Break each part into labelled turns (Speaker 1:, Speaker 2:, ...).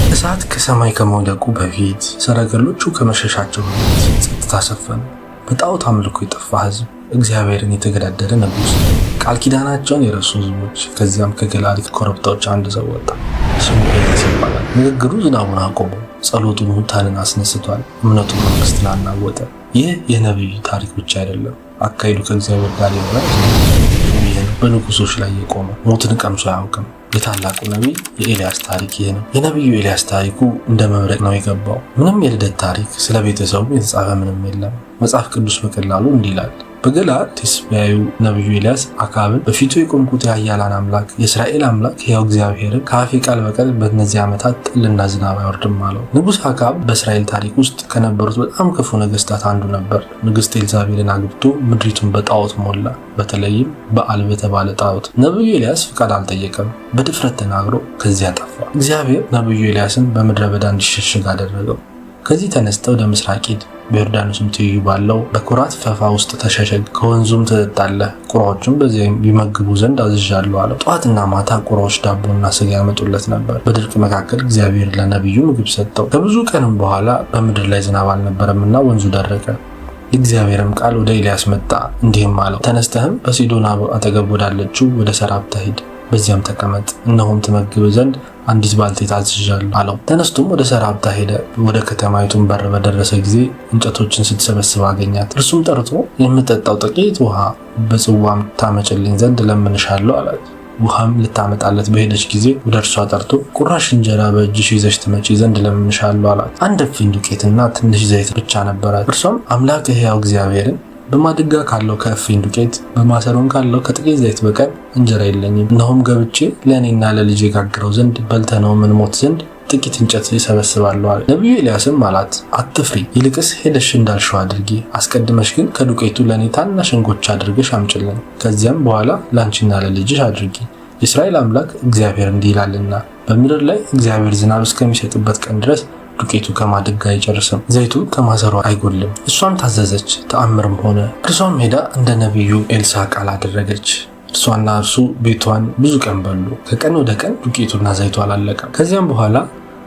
Speaker 1: እሳት ከሰማይ ከመውደቁ በፊት ሰረገሎቹ ከመሸሻቸው በፊት ጸጥታ ሰፈነ። በጣዖት አምልኮ የጠፋ ሕዝብ እግዚአብሔርን የተገዳደረ ንጉሥ፣ ቃል ኪዳናቸውን የረሱ ሕዝቦች። ከዚያም ከገላድ ኮረብታዎች አንድ ሰው ወጣ። ስሙ ኤልያስ ይባላል። ንግግሩ ዝናቡን አቆመ፣ ጸሎቱ ሙታንን አስነስቷል፣ እምነቱ መንግስትን አናወጠ። ይህ የነቢዩ ታሪክ ብቻ አይደለም፣ አካሄዱ ከእግዚአብሔር ጋር የሆነ በንጉሶች ላይ የቆመ ሞትን ቀምሶ አያውቅም። የታላቁ ነቢይ የኤልያስ ታሪክ ይህ ነው። የነቢዩ ኤልያስ ታሪኩ እንደ መብረቅ ነው የገባው። ምንም የልደት ታሪክ፣ ስለ ቤተሰቡ የተጻፈ ምንም የለም። መጽሐፍ ቅዱስ በቀላሉ እንዲህ ይላል። በገለዓድ ቴስብያዩ ነቢዩ ኤልያስ አክዓብን በፊቱ የቆምኩት የኃያላን አምላክ የእስራኤል አምላክ ሕያው እግዚአብሔርን ከአፌ ቃል በቀር በእነዚህ ዓመታት ጠልና ዝናብ አይወርድም አለው። ንጉሥ አክዓብ በእስራኤል ታሪክ ውስጥ ከነበሩት በጣም ክፉ ነገሥታት አንዱ ነበር። ንግሥት ኤልዛቤልን አግብቶ ምድሪቱን በጣዖት ሞላ፣ በተለይም በዓል በተባለ ጣዖት። ነቢዩ ኤልያስ ፍቃድ አልጠየቀም፣ በድፍረት ተናግሮ ከዚያ ጠፋ። እግዚአብሔር ነቢዩ ኤልያስን በምድረ በዳ እንዲሸሸግ አደረገው። ከዚህ ተነስተህ ወደ ምስራቅ ሂድ፣ በዮርዳኖስም ትይዩ ባለው በኩራት ፈፋ ውስጥ ተሸሸግ፣ ከወንዙም ትጠጣለህ፣ ቁራዎቹም በዚያ ይመግቡ ዘንድ አዝዣለሁ አለው። ጠዋትና ማታ ቁራዎች ዳቦና ስጋ ያመጡለት ነበር። በድርቅ መካከል እግዚአብሔር ለነቢዩ ምግብ ሰጠው። ከብዙ ቀንም በኋላ በምድር ላይ ዝናብ አልነበረምና ወንዙ ደረቀ። የእግዚአብሔርም ቃል ወደ ኤልያስ መጣ፣ እንዲህም አለው፣ ተነስተህም በሲዶና አጠገብ ወዳለችው ወደ ሰራፕታ ሂድ፣ በዚያም ተቀመጥ፣ እነሆም ትመግብ ዘንድ አንዲት ባልቴት አዝዣለሁ አለው። ተነስቶም ወደ ሰራፕታ ሄደ። ወደ ከተማይቱን በር በደረሰ ጊዜ እንጨቶችን ስትሰበስብ አገኛት። እርሱም ጠርቶ የምጠጣው ጥቂት ውሃ በጽዋም ታመጭልኝ ዘንድ ለምንሻለሁ አላት። ውሃም ልታመጣለት በሄደች ጊዜ ወደ እርሷ ጠርቶ ቁራሽ እንጀራ በእጅሽ ይዘሽ ትመጪ ዘንድ ለምንሻለሁ አላት። አንድ እፍኝ ዱቄትና ትንሽ ዘይት ብቻ ነበራት። እርሷም አምላክ ሕያው እግዚአብሔርን በማድጋ ካለው ከእፍኝ ዱቄት በማሰሮን ካለው ከጥቂት ዘይት በቀር እንጀራ የለኝም። እነሆም ገብቼ ለእኔና ለልጄ ጋግረው ዘንድ በልተነው ምንሞት ዘንድ ጥቂት እንጨት ይሰበስባለሁ አለ። ነቢዩ ኤልያስም አላት፣ አትፍሪ፣ ይልቅስ ሄደሽ እንዳልሽው አድርጊ። አስቀድመሽ ግን ከዱቄቱ ለእኔ ታናሽ እንጎቻ አድርገሽ አምጭልኝ። ከዚያም በኋላ ለአንቺና ለልጅሽ አድርጊ። የእስራኤል አምላክ እግዚአብሔር እንዲህ ይላልና በምድር ላይ እግዚአብሔር ዝናብ እስከሚሰጥበት ቀን ድረስ ዱቄቱ ከማድጋ አይጨርስም፣ ዘይቱ ከማሰሮ አይጎልም። እሷም ታዘዘች፣ ተአምርም ሆነ። እርሷም ሄዳ እንደ ነቢዩ ኤልሳ ቃል አደረገች። እርሷና እርሱ ቤቷን ብዙ ቀን በሉ። ከቀን ወደ ቀን ዱቄቱና ዘይቱ አላለቀም። ከዚያም በኋላ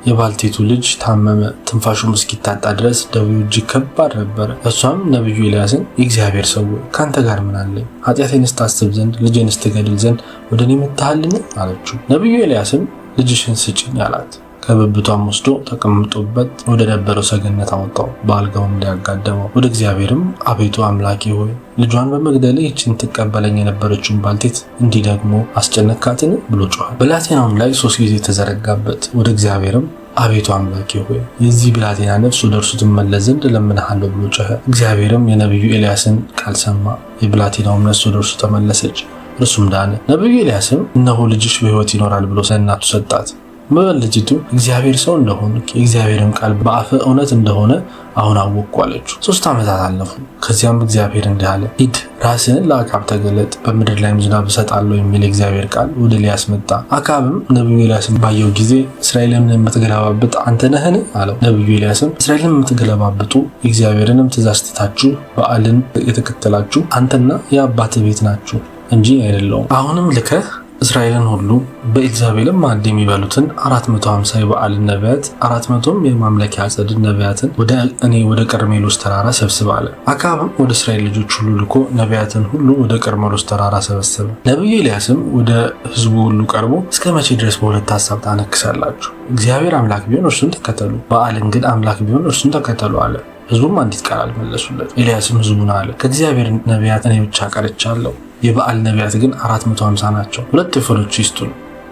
Speaker 1: የባልቴቱ ልጅ ታመመ። ትንፋሹም እስኪታጣ ድረስ ደዌው እጅግ ከባድ ነበረ። እሷም ነቢዩ ኤልያስን የእግዚአብሔር ሰው ከአንተ ጋር ምን አለኝ? ኃጢአቴንስ ታስብ ዘንድ ልጄንስ ትገድል ዘንድ ወደ እኔ መጥተሃልን? አለችው። ነቢዩ ኤልያስም ልጅሽን ስጭኝ አላት። ከብብቷም ወስዶ ተቀምጦበት ወደ ነበረው ሰገነት አወጣው፣ በአልጋውም እንዲያጋደመው። ወደ እግዚአብሔርም አቤቱ አምላኬ ሆይ ልጇን በመግደል ይህችን ትቀበለኝ የነበረችውን ባልቴት እንዲህ ደግሞ አስጨነካትን ብሎ ጮኸ። ብላቴናውም ላይ 3 ጊዜ ተዘረጋበት። ወደ እግዚአብሔርም አቤቱ አምላኬ ሆይ የዚህ ብላቴና ነፍስ ወደ እርሱ ትመለስ ዘንድ እለምንሃለሁ ብሎ ጮኸ። እግዚአብሔርም የነቢዩ ኤልያስን ቃል ሰማ። የብላቴናውም ነፍስ ወደ እርሱ ተመለሰች፣ እርሱም ዳነ። ነቢዩ ኤልያስም እነሆ ልጅሽ በሕይወት ይኖራል ብሎ ለእናቱ ሰጣት። መበለቲቱ እግዚአብሔር ሰው እንደሆነ የእግዚአብሔርን ቃል በአፈ እውነት እንደሆነ አሁን አወቅኩ አለችው። 3 ዓመታት አለፉ። ከዚያም እግዚአብሔር እንዲህ አለ፣ ሂድ ራስህን ለአክዓብ ተገለጥ፣ በምድር ላይም ዝናብ እሰጣለሁ የሚል የእግዚአብሔር ቃል ወደ ኤልያስ መጣ። አክዓብም ነቢዩ ኤልያስን ባየው ጊዜ እስራኤልን የምትገለባብጥ አንተ ነህን? አለው። ነቢዩ ኤልያስም እስራኤልን የምትገለባብጡ የእግዚአብሔርንም ትእዛዝ ትታችሁ በዓልን የተከተላችሁ አንተና የአባትህ ቤት ናችሁ እንጂ አይደለውም። አሁንም ልከህ እስራኤልን ሁሉ በኤልዛቤልም ማዕድ የሚበሉትን 450 የበዓልን ነቢያት 400ም የማምለኪያ ዐፀድ ነቢያትን ወደ እኔ ወደ ቀርሜሎስ ተራራ ሰብስብ አለ። አክዓብም ወደ እስራኤል ልጆች ሁሉ ልኮ ነቢያትን ሁሉ ወደ ቀርሜሎስ ተራራ ሰበሰበ። ነቢዩ ኤልያስም ወደ ሕዝቡ ሁሉ ቀርቦ እስከ መቼ ድረስ በሁለት ሐሳብ ታነክሳላችሁ? እግዚአብሔር አምላክ ቢሆን እርሱን ተከተሉ፣ በዓልን ግን አምላክ ቢሆን እርሱን ተከተሉ አለ። ሕዝቡም አንዲት ቃል አልመለሱለት። ኤልያስም ሕዝቡን አለ፣ ከእግዚአብሔር ነቢያት እኔ ብቻ ቀርቻለሁ፣ የበዓል ነቢያት ግን 450 ናቸው። 2 ወይፈኖች ይስጡን፣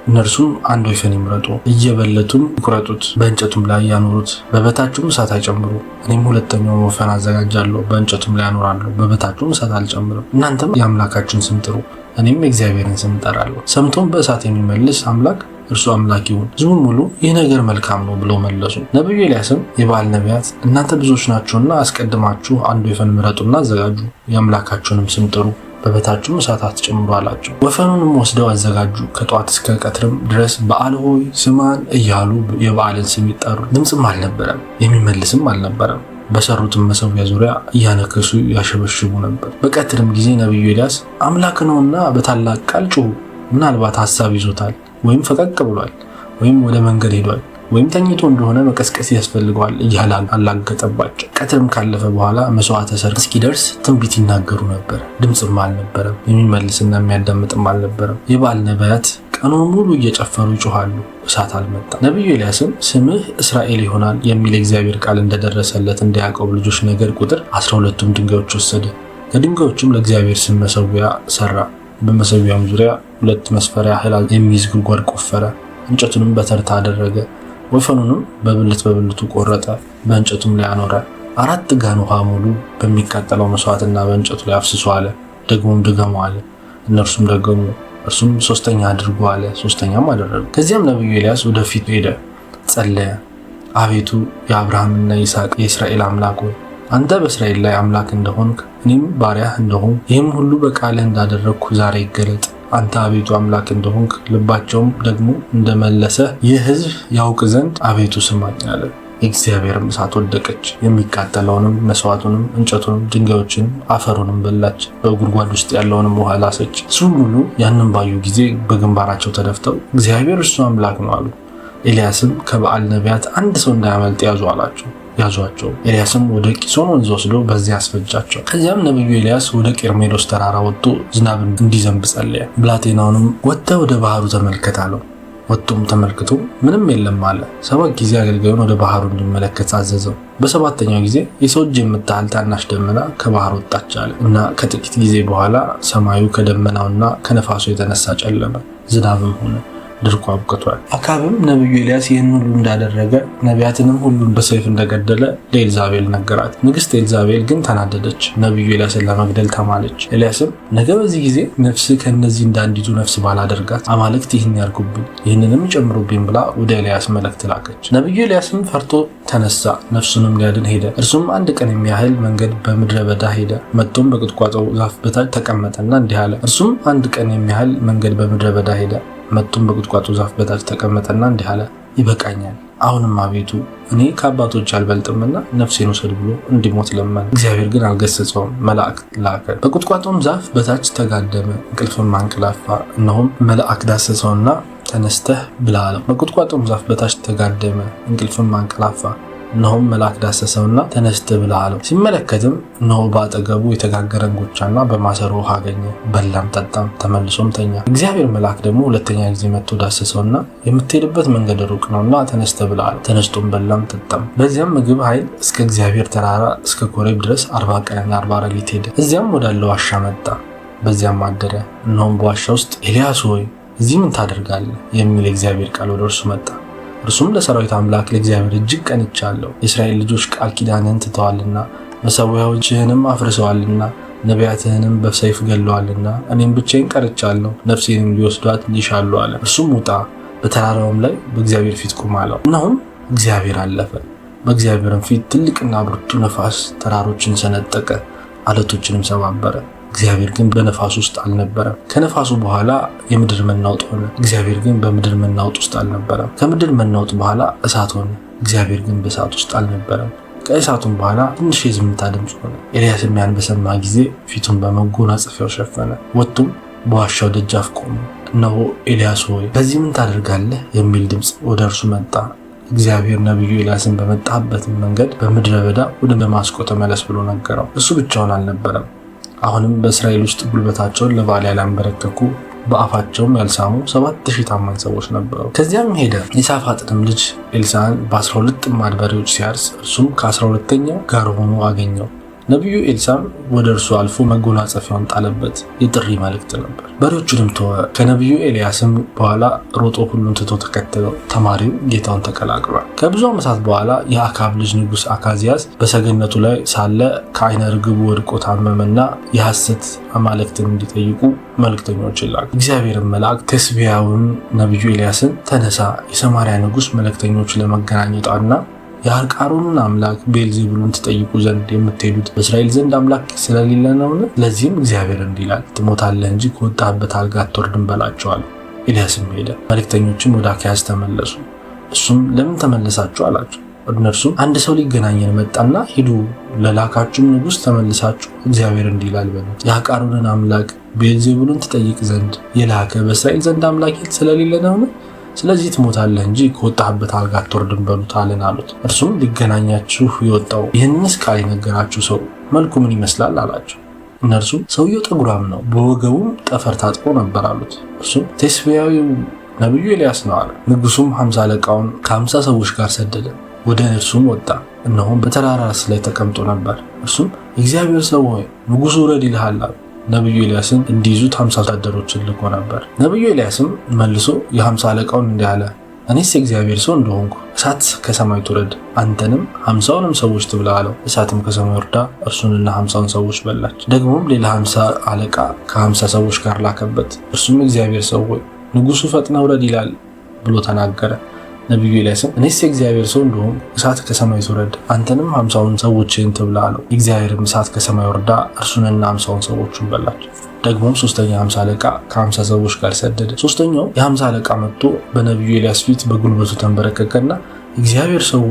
Speaker 1: እነርሱም አንድ ወይፈን ይምረጡ፣ እየበለቱም ይቁረጡት፣ በእንጨቱም ላይ ያኖሩት፣ በበታቹም እሳት አይጨምሩ። እኔም 2ኛውን ወይፈን አዘጋጃለሁ፣ በእንጨቱም ላይ ያኖራለሁ፣ በበታቹም እሳት አልጨምርም። እናንተም የአምላካችሁን ስም ጥሩ፣ እኔም የእግዚአብሔርን ስም እጠራለሁ። ሰምቶም በእሳት የሚመልስ አምላክ እርሱ አምላክ ይሁን። ሕዝቡም ሙሉ ይህ ነገር መልካም ነው ብለው መለሱ። ነቢዩ ኤልያስም የበዓል ነቢያት እናንተ ብዙዎች ናችሁና አስቀድማችሁ አንድ ወይፈን ምረጡና አዘጋጁ፣ የአምላካችሁንም ስም ጥሩ፣ በበታችሁም እሳት አትጨምሩ አላቸው። ወይፈኑንም ወስደው አዘጋጁ። ከጧት እስከ ቀትርም ድረስ በዓል ሆይ ስማን እያሉ የበዓልን ስም ይጠሩ። ድምፅም አልነበረም፣ የሚመልስም አልነበረም። በሰሩትም መሠዊያ ዙሪያ እያነከሱ ያሸበሽቡ ነበር። በቀትርም ጊዜ ነቢዩ ኤልያስ አምላክ ነውና በታላቅ ቃል ጮኹ። ምናልባት ሐሳብ ይዞታል፣ ወይም ፈቀቅ ብሏል፣ ወይም ወደ መንገድ ሄዷል፣ ወይም ተኝቶ እንደሆነ መቀስቀስ ያስፈልገዋል እያለ አላገጠባቸው። ቀትርም ካለፈ በኋላ መስዋዕተ ሰርክ እስኪደርስ ትንቢት ይናገሩ ነበር። ድምፅም አልነበረም፣ የሚመልስና የሚያዳምጥም አልነበረም። የበዓል ነቢያት ቀኑን ሙሉ እየጨፈሩ ይጮሃሉ፣ እሳት አልመጣም። ነቢዩ ኤልያስም ስምህ እስራኤል ይሆናል የሚል የእግዚአብሔር ቃል እንደደረሰለት እንደ ያዕቆብ ልጆች ነገድ ቁጥር 12ቱን ድንጋዮች ወሰደ። ከድንጋዮቹም ለእግዚአብሔር ስም መሠዊያ ሰራ። በመሠዊያውም ዙሪያ 2 መስፈሪያ ያህል የሚይዝ ጉድጓድ ቆፈረ። እንጨቱንም በተርታ አደረገ። ወይፈኑንም በብልቱ ቆረጠ፣ በእንጨቱም ላይ አኖረ። 4 ጋን ውሃ ሙሉ በሚቃጠለው መስዋዕትና በእንጨቱ ላይ አፍስሶ አለ። ደግሞም ድገሙ አለ። እነርሱም ደገሙ። እርሱም 3ኛ አድርጎ አለ። 3ኛም አደረጉ። ከዚያም ነቢዩ ኤልያስ ወደፊት ሄደ፣ ጸለየ። አቤቱ የአብርሃምና ይስሐቅ የእስራኤል አምላክ ሆይ አንተ በእስራኤል ላይ አምላክ እንደሆንክ እኔም ባሪያህ እንደሆንኩ ይህም ሁሉ በቃልህ እንዳደረግኩ ዛሬ ይገለጥ። አንተ አቤቱ አምላክ እንደሆንክ ልባቸውም ደግሞ እንደመለሰ ይህ ሕዝብ ያውቅ ዘንድ አቤቱ ስማኝ አለ። የእግዚአብሔርም እሳት ወደቀች፣ የሚቃጠለውንም መስዋዕቱንም እንጨቱንም ድንጋዮችንም አፈሩንም በላች፣ በጉድጓድ ውስጥ ያለውንም ውሃ ላሰች። ሕዝቡም ሁሉ ያንን ባዩ ጊዜ በግንባራቸው ተደፍተው እግዚአብሔር እርሱ አምላክ ነው አሉ። ኤልያስም ከበዓል ነቢያት አንድ ሰው እንዳያመልጥ ያዟቸው። ኤልያስም ወደ ቂሶን ወንዝ ወስዶ በዚያ አስፈጃቸው። ከዚያም ነቢዩ ኤልያስ ወደ ቄርሜሎስ ተራራ ወጥቶ ዝናብ እንዲዘንብ ጸለየ። ብላቴናውንም ወጥተህ ወደ ባህሩ ተመልከት አለው። ወጥቶም ተመልክቶ ምንም የለም አለ። 7 ጊዜ አገልጋዩን ወደ ባህሩ እንዲመለከት አዘዘው። በ7ኛው ጊዜ የሰው እጅ የምታህል ታናሽ ደመና ከባህር ወጣች አለ እና ከጥቂት ጊዜ በኋላ ሰማዩ ከደመናውና ከነፋሱ የተነሳ ጨለመ፣ ዝናብም ሆነ፣ ድርቁ አብቅቷል። አካብም ነቢዩ ኤልያስ ይህን ሁሉ እንዳደረገ ነቢያትንም ሁሉ በሰይፍ እንደገደለ ለኤልዛቤል ነገራት። ንግሥት ኤልዛቤል ግን ተናደደች፣ ነቢዩ ኤልያስን ለመግደል ተማለች። ኤልያስም ነገ በዚህ ጊዜ ነፍስ ከእነዚህ እንዳንዲቱ ነፍስ ባላደርጋት አማልክት ይህን ያርጉብኝ፣ ይህንንም ይጨምሩብኝ ብላ ወደ ኤልያስ መልእክት ላከች። ነቢዩ ኤልያስም ፈርቶ ተነሳ፣ ነፍሱንም ሊያድን ሄደ። እርሱም 1 ቀን የሚያህል መንገድ በምድረ በዳ ሄደ። መጥቶም በቁጥቋጦው ዛፍ በታች ተቀመጠና እንዲህ አለ። እርሱም 1 ቀን የሚያህል መንገድ በምድረ በዳ ሄደ። መጥቶም በቁጥቋጦ ዛፍ በታች ተቀመጠና እንዲህ አለ፣ ይበቃኛል፣ አሁንም አቤቱ እኔ ከአባቶች አልበልጥምና ነፍሴን ውሰድ ብሎ እንዲሞት ለመነ። እግዚአብሔር ግን አልገሰጸውም፣ መልአክ ላከ። በቁጥቋጦም ዛፍ በታች ተጋደመ፣ እንቅልፍም አንቀላፋ። እነሆም መልአክ ዳሰሰውና ተነስተህ ብላ አለው። በቁጥቋጦም ዛፍ በታች ተጋደመ፣ እንቅልፍም አንቀላፋ። እነሆም መልአክ ዳሰሰውና ተነስተህ ብላ አለው። ሲመለከትም እነሆ በአጠገቡ የተጋገረ እንጎቻና በማሰሮ ውሃ አገኘ። በላም ጠጣም፣ ተመልሶም ተኛ። እግዚአብሔር መልአክ ደግሞ 2ኛ ጊዜ መጥቶ ዳሰሰውና የምትሄድበት መንገድ ሩቅ ነውና ተነስተህ ብላ አለው። ተነስቶም በላም ጠጣም። በዚያም ምግብ ኃይል እስከ እግዚአብሔር ተራራ እስከ ኮሬብ ድረስ 40 ቀንና 40 ሌሊት ሄደ። እዚያም ወዳለው ዋሻ መጣ፣ በዚያም አደረ። እነሆም በዋሻ ውስጥ ኤልያስ ሆይ እዚህ ምን ታደርጋለህ የሚል የእግዚአብሔር ቃል ወደ እርሱ መጣ። እርሱም ለሰራዊት አምላክ ለእግዚአብሔር እጅግ ቀንቻለሁ፣ የእስራኤል ልጆች ቃል ኪዳንህን ትተዋልና መሠዊያዎችህንም አፍርሰዋልና ነቢያትህንም በሰይፍ ገለዋልና እኔም ብቻዬን ቀርቻለሁ፣ ነፍሴንም ሊወስዷት ይሻሉ አለ። እርሱም ውጣ፣ በተራራውም ላይ በእግዚአብሔር ፊት ቁም አለው። እነሆም እግዚአብሔር አለፈ። በእግዚአብሔርም ፊት ትልቅና ብርቱ ነፋስ ተራሮችን ሰነጠቀ፣ አለቶችንም ሰባበረ። እግዚአብሔር ግን በነፋስ ውስጥ አልነበረም። ከነፋሱ በኋላ የምድር መናወጥ ሆነ። እግዚአብሔር ግን በምድር መናወጥ ውስጥ አልነበረም። ከምድር መናወጥ በኋላ እሳት ሆነ። እግዚአብሔር ግን በእሳት ውስጥ አልነበረም። ከእሳቱም በኋላ ትንሽ የዝምታ ድምፅ ሆነ። ኤልያስም ያን በሰማ ጊዜ ፊቱን በመጎናጸፊያው ሸፈነ፣ ወጥቶም በዋሻው ደጃፍ ቆመ። እነሆ ኤልያስ ሆይ በዚህ ምን ታደርጋለህ የሚል ድምፅ ወደ እርሱ መጣ። እግዚአብሔር ነቢዩ ኤልያስን በመጣበት መንገድ በምድረ በዳ ወደ ደማስቆ ተመለስ ብሎ ነገረው። እሱ ብቻውን አልነበረም። አሁንም በእስራኤል ውስጥ ጉልበታቸውን ለባዕል ያላንበረከኩ በአፋቸውም ያልሳሙ 7000 ታማኝ ሰዎች ነበሩ። ከዚያም ሄደ፣ የሳፋጥንም ልጅ ኤልሳዕን በ12 ጥማድ በሬዎች ሲያርስ እርሱም ከ12ኛው ጋር ሆኖ አገኘው። ነቢዩ ኤልሳዕም ወደ እርሱ አልፎ መጎናጸፊያውን ጣለበት፣ የጥሪ መልእክት ነበር። በሬዎቹንም ተወ። ከነቢዩ ኤልያስም በኋላ ሮጦ ሁሉን ትቶ ተከተለው። ተማሪው ጌታውን ተቀላቅሏል። ከብዙ ዓመታት በኋላ የአካብ ልጅ ንጉሥ አካዝያስ በሰገነቱ ላይ ሳለ ከዓይነ ርግቡ ወድቆ ታመመና የሐሰት አማልክትን እንዲጠይቁ መልእክተኞችን ላከ። እግዚአብሔርን መልአክ ቴስብያውን ነቢዩ ኤልያስን ተነሳ፣ የሰማርያ ንጉሥ መልእክተኞች ለመገናኘት ውጣና የአርቃሮንን አምላክ ቤልዜቡልን ትጠይቁ ዘንድ የምትሄዱት በእስራኤል ዘንድ አምላክ ስለሌለ ነውን? ለዚህም እግዚአብሔር እንዲህ ይላል፣ ትሞታለህ እንጂ ከወጣህበት አልጋ አትወርድም በላቸዋል። ኤልያስም ሄደ። መልእክተኞችም ወደ አካያስ ተመለሱ። እሱም ለምን ተመለሳችሁ አላቸው። እነርሱም አንድ ሰው ሊገናኘን መጣና ሂዱ ለላካችሁም ንጉሥ ተመልሳችሁ እግዚአብሔር እንዲህ ይላል በሉት፣ የአቃሮንን አምላክ ቤልዜቡልን ትጠይቅ ዘንድ የላከ በእስራኤል ዘንድ አምላክ ስለሌለ ነውን? ስለዚህ ትሞታለህ እንጂ ከወጣህበት አልጋ አትወርድም በሉት አለን አሉት። እርሱም ሊገናኛችሁ የወጣው ይህንስ ቃል የነገራችሁ ሰው መልኩ ምን ይመስላል አላቸው። እነርሱም ሰውየው ጠጉራም ነው፣ በወገቡም ጠፈር ታጥቆ ነበር አሉት። እርሱም ቴስብያዊው ነቢዩ ኤልያስ ነው አለ። ንጉሱም 50 አለቃውን ከ50 ሰዎች ጋር ሰደደ። ወደ እርሱም ወጣ፣ እነሆም በተራራ ራስ ላይ ተቀምጦ ነበር። እርሱም የእግዚአብሔር ሰው ሆይ ንጉሱ ውረድ ይልሃል አሉ። ነቢዩ ኤልያስን እንዲይዙት 50 ወታደሮችን ልኮ ነበር። ነቢዩ ኤልያስም መልሶ የ50 አለቃውን እንዲህ አለ፣ እኔስ የእግዚአብሔር ሰው እንደሆንኩ እሳት ከሰማይ ትውረድ፣ አንተንም 50ውንም ሰዎች ትብላ አለው። እሳትም ከሰማይ ወርዳ እርሱንና 50ውን ሰዎች በላች። ደግሞም ሌላ 50 አለቃ ከ50 ሰዎች ጋር ላከበት። እርሱም የእግዚአብሔር ሰው ሆይ ንጉሱ ፈጥነ ውረድ ይላል ብሎ ተናገረ። ነቢዩ ኤልያስም እኔስ የእግዚአብሔር ሰው እንደሆንኩ እሳት ከሰማይ ትውረድ፣ አንተንም 50ውን ሰዎችን ትብላ አለው። የእግዚአብሔርም እሳት ከሰማይ ወርዳ እርሱንና 50ውን ሰዎቹን በላች። ደግሞም ሶስተኛ 50 አለቃ ከ50 ሰዎች ጋር ሰደደ። ሶስተኛው የ50 አለቃ መጥቶ በነቢዩ ኤልያስ ፊት በጉልበቱ ተንበረከከና እግዚአብሔር ሰው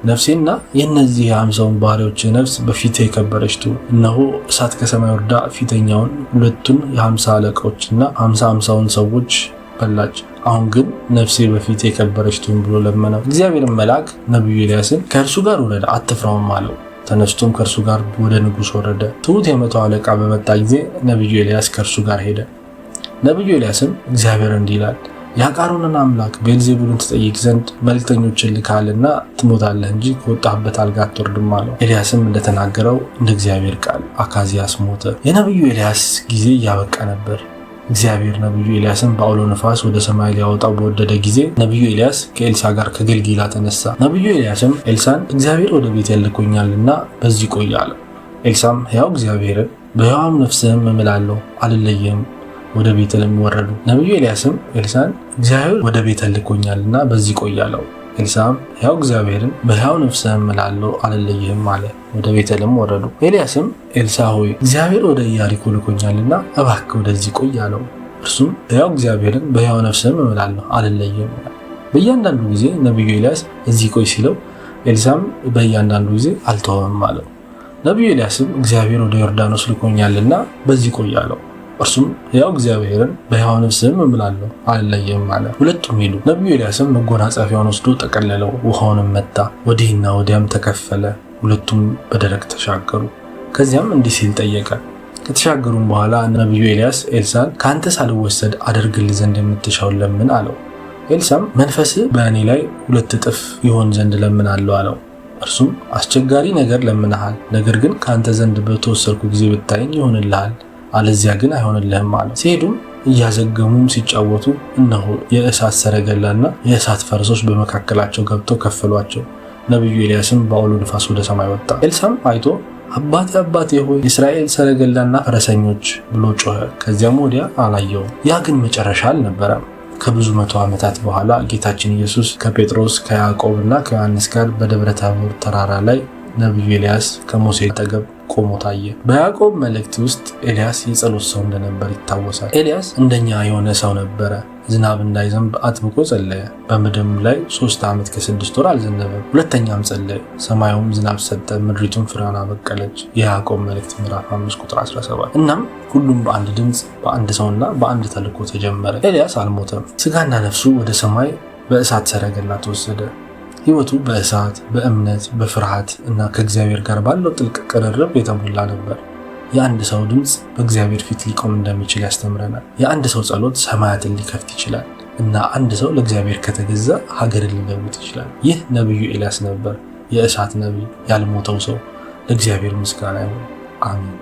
Speaker 1: ነፍሴና የእነዚህ የ50ውን ባሪያዎች ነፍስ በፊት የከበረች ትሁን። እነሆ እሳት ከሰማይ ወርዳ ፊተኛውን ሁለቱን የ50 አለቃዎችና 50ውን ሰዎች በላች። አሁን ግን ነፍሴ በፊት የከበረች ትሁን ብሎ ለመነው። እግዚአብሔርን መልአክ ነቢዩ ኤልያስን ከእርሱ ጋር ውረድ አትፍራውም አለው። ተነስቶም ከእርሱ ጋር ወደ ንጉሥ ወረደ። ትሑት የ100 አለቃ በመጣ ጊዜ ነቢዩ ኤልያስ ከእርሱ ጋር ሄደ። ነቢዩ ኤልያስም እግዚአብሔር እንዲህ ይላል፣ የአቃሮንን አምላክ ቤልዜቡልን ትጠይቅ ዘንድ መልእክተኞችን ልካልና ትሞታለህ እንጂ ከወጣህበት አልጋ አትወርድም አለው። ኤልያስም እንደተናገረው እንደ እግዚአብሔር ቃል አካዝያስ ሞተ። የነቢዩ ኤልያስ ጊዜ እያበቃ ነበር። እግዚአብሔር ነቢዩ ኤልያስን በአውሎ ነፋስ ወደ ሰማይ ሊያወጣው በወደደ ጊዜ ነቢዩ ኤልያስ ከኤልሳ ጋር ከገልጊላ ተነሳ። ነቢዩ ኤልያስም ኤልሳን እግዚአብሔር ወደ ቤቴል ልኮኛልና በዚህ ቆይ አለው። ኤልሳም ሕያው እግዚአብሔርን በሕያው ነፍስህም እምላለሁ አልለየህም ወደ ቤቴልም ወረዱ። ነቢዩ ኤልያስም ኤልሳን እግዚአብሔር ወደ ቤቴል ልኮኛልና በዚህ ቆይ አለው። ኤልሳም ሕያው እግዚአብሔርን በሕያው ነፍስህም እምላለሁ አልለየህም አለ። ወደ ቤቴልም ወረዱ። ኤልያስም ኤልሳ ሆይ እግዚአብሔር ወደ ኢያሪኮ ልኮኛልና እባክህ ወደዚህ ቆይ አለው። እርሱም ሕያው እግዚአብሔርን በሕያው ነፍስህም እምላለሁ አልለየህም። በእያንዳንዱ ጊዜ ነቢዩ ኤልያስ እዚህ ቆይ ሲለው ኤልሳም በእያንዳንዱ ጊዜ አልተወም አለው። ነቢዩ ኤልያስም እግዚአብሔር ወደ ዮርዳኖስ ልኮኛልና በዚህ ቆይ አለው። እርሱም ሕያው እግዚአብሔርን በሕያው ነፍስህም እምላለሁ አልለየህም አለ። ሁለቱም ሄዱ። ነቢዩ ኤልያስም መጎናጸፊያውን ወስዶ ጠቀለለው፣ ውሃውንም መታ፣ ወዲህና ወዲያም ተከፈለ። ሁለቱም በደረቅ ተሻገሩ። ከዚያም እንዲህ ሲል ጠየቀ። ከተሻገሩም በኋላ ነቢዩ ኤልያስ ኤልሳን ከአንተ ሳልወሰድ አደርግልህ ዘንድ የምትሻውን ለምን አለው። ኤልሳም መንፈስህ በእኔ ላይ 2 እጥፍ ይሆን ዘንድ ለምናለሁ አለው። እርሱም አስቸጋሪ ነገር ለምንሃል፣ ነገር ግን ከአንተ ዘንድ በተወሰድኩ ጊዜ ብታየኝ ይሆንልሃል፣ አለዚያ ግን አይሆንልህም አለው። ሲሄዱም እያዘገሙም ሲጫወቱ እነሆ የእሳት ሰረገላና የእሳት ፈረሶች በመካከላቸው ገብተው ከፈሏቸው። ነቢዩ ኤልያስም በአውሎ ነፋስ ወደ ሰማይ ወጣ። ኤልሳም አይቶ አባቴ አባቴ ሆይ የእስራኤል ሰረገላና ፈረሰኞች ብሎ ጮኸ። ከዚያም ወዲያ አላየውም። ያ ግን መጨረሻ አልነበረም። ከብዙ 100 ዓመታት በኋላ ጌታችን ኢየሱስ ከጴጥሮስ ከያዕቆብና ከዮሐንስ ጋር በደብረ ታቦር ተራራ ላይ ነቢዩ ኤልያስ ከሙሴ አጠገብ ቆሞ ታየ። በያዕቆብ መልእክት ውስጥ ኤልያስ የጸሎት ሰው እንደነበር ይታወሳል። ኤልያስ እንደኛ የሆነ ሰው ነበረ። ዝናብ እንዳይዘንብ አጥብቆ ጸለየ። በምድርም ላይ 3 ዓመት ከ6 ወር አልዘነበም። ሁለተኛም ጸለየ፣ ሰማዩም ዝናብ ሰጠ፣ ምድሪቱም ፍሬዋን አበቀለች። የያዕቆብ መልእክት ምዕራፍ 5 ቁጥር 17። እናም ሁሉም በአንድ ድምፅ በአንድ ሰውና በአንድ ተልእኮ ተጀመረ። ኤልያስ አልሞተም። ስጋና ነፍሱ ወደ ሰማይ በእሳት ሰረገላ ተወሰደ። ሕይወቱ በእሳት በእምነት በፍርሃት እና ከእግዚአብሔር ጋር ባለው ጥልቅ ቅርርብ የተሞላ ነበር። የአንድ ሰው ድምፅ በእግዚአብሔር ፊት ሊቆም እንደሚችል ያስተምረናል። የአንድ ሰው ጸሎት ሰማያትን ሊከፍት ይችላል እና አንድ ሰው ለእግዚአብሔር ከተገዛ ሀገርን ሊለውጥ ይችላል። ይህ ነቢዩ ኤልያስ ነበር፣ የእሳት ነቢይ፣ ያልሞተው ሰው። ለእግዚአብሔር ምስጋና ይሁን። አሜን።